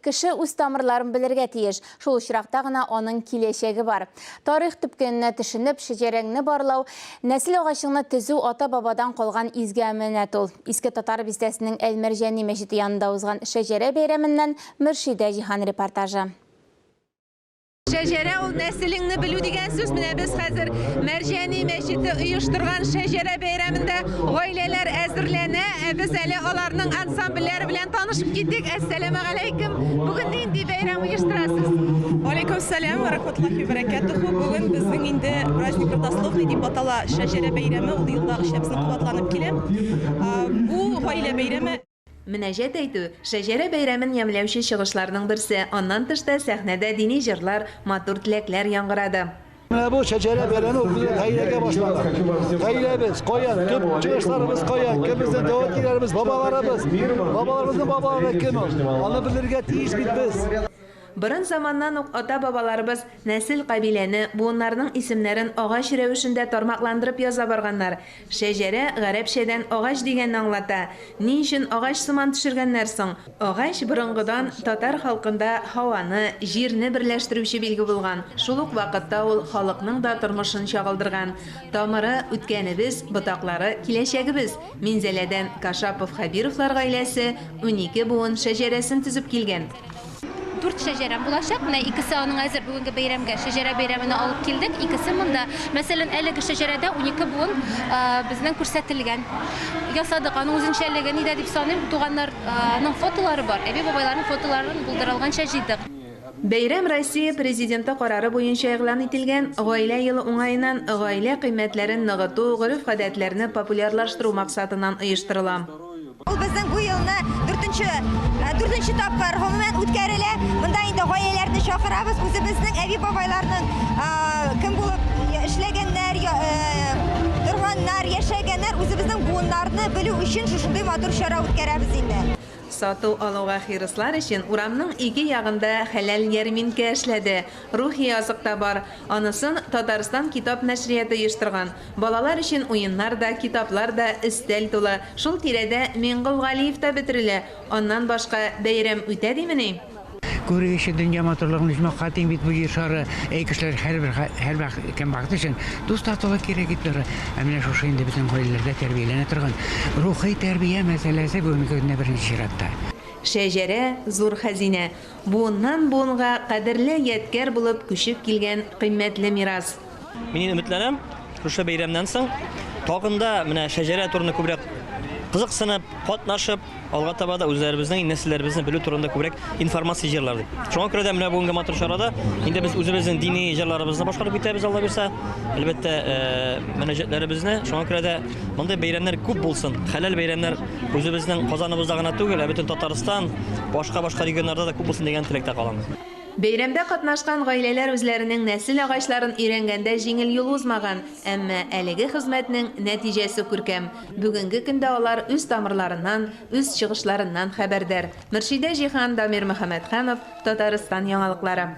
кеше үз тамырларын белергә тиеш. Шул очракта гына аның киләчәге бар. Тарих төпкенне төшенеп, шәҗәрәңне барлау, нәсел агачыңны төзү ата-бабадан калган изге әманәт ул. Иске татар бистәсенең Әл-Мәрҗани мәчете янында узган шәҗәрә бәйрәменнән Мөршидә Җиһан репортажы. Шәҗәрә ул нәселеңне белү дигән сүз. Менә без хәзер Мәрҗани мәчете оештырган шәҗәрә бәйрәмендә гаиләләр әзерләнә. Без әле аларның ансамбльләре белән танышып киттек. Әссәламу алейкум. Бүген нинди бәйрәм оештырасыз? Алейкум сәлам ва рахматуллахи ва баракатуху. Бүген безнең инде праздник родословный дип атала шәҗәрә бәйрәме. Ул елдагыча безнең куатланып килә. Бу гаилә бәйрәме. Мөнәҗәт әйтү, шәҗәрә бәйрәмен ямьләүче чыгышларның берсе. Аннан тышта сәхнәдә дини җырлар, матур теләкләр яңгырады. Менә бу шәҗәрә бәйрәме гаиләгә башлана. Гаиләбез каян, төп чыгышларыбыз каян, кемездән дәватларыбыз, бабаларыбызның бабалары кем? Аны белергә тиеш бит без. Борын заманнан ук ата-бабаларыбыз нәсел кабиләне, буыннарның исемнәрен агач рәвешендә тармакландырып яза барганнар. Шәҗәрә гарәпчәдән агач дигәнне аңлата. Ни өчен агач сыман төшергәннәр соң? Агач борынгыдан татар халкында һаваны, җирне берләштерүче билге булган. Шул ук вакытта ул халыкның да тормышын чагылдырган. Тамыры үткәнебез, ботаклары киләчәгебез. Минзәләдән Кашапов Хабировлар гаиләсе 12 буын шәҗәрәсен төзеп килгән. 4 шәҗәрәм булачак. Менә икесе аның әзер бүгенге бәйрәмгә шәҗәрә бәйрәменә алып килдек. Икесе монда. Мәсәлән, әлеге шәҗәрәдә 12 буын безнең күрсәтелгән. Ясадык аның үзенчәлеге нидә дип саныйм, туганнарның фотолары бар. Әби бабайларның фотоларын булдырылганча җыйдык. Бәйрәм Россия президенты карары буенча игълан ителгән гаилә елы уңаеннан гаилә кыйммәтләрен ныгыту, гореф-гадәтләрне популярлаштыру максатыннан оештырыла. Ул безнең бу елны 4нче тапкыр гомумән үткәрелә. Монда инде гаиләләрне чакырабыз. Үзебезнең әби бабайларның кем булып эшләгәннәр, торганнар, яшәгәннәр, үзебезнең буыннарны белү өчен шушындый матур чара үткәрәбез инде. Сату алуга хирыслар өчен урамның ике ягында хәләл ярминкә эшләде. Рухи азык та бар. Анысын Татарстан китап нәшрияты оештырган. Балалар өчен уеннар да, китаплар да өстәл тулы. Шул тирәдә Миңгол Галиев та бетерелә. Аннан башка бәйрәм үтә димени? Күргәчә дөнья матурлыгын җмак хатим бит бу ешары кешеләр һәр кем вакыт өчен дуста тола кирәк итләр. Менә шушы инде безнең гаиләләрдә тәрбияләнә торган рухи тәрбия мәсьәләсе бүгенге беренче чиратта. Шәҗәрә зур хәзинә. Буыннан буынга кадерле ядкәр булып күчеп килгән кыйммәтле мирас. Мин өметләнәм, шушы бәйрәмнән соң тагында менә шәҗәрә турында күбрәк кызыксынып, катнашып, алга таба да үзләребезнең нәселләребезне белү турында күбрәк информация җырлар. Шуңа күрә дә менә бүгенге матур чарада инде без үзебезнең дини җырларыбызны башкарып китәбез, Алла бирсә. Әлбәттә, мөнәҗәтләребезне шуңа күрә дә мондай бәйрәмнәр күп булсын. Хәләл бәйрәмнәр үзебезнең Казаныбызда гына түгел, бөтен Татарстан, башка регионнарда да күп булсын дигән теләктә калам. Бәйрәмдә катнашкан гаиләләр үзләренең нәсел агачларын өйрәнгәндә җиңел юл узмаган, әмма әлеге хезмәтнең нәтиҗәсе күркәм. Бүгенге көндә алар үз тамырларыннан, үз чыгышларыннан хәбәрдар. Мөршидә Җиһан, Дамир Мөхәммәтханов, Татарстан яңалыклары.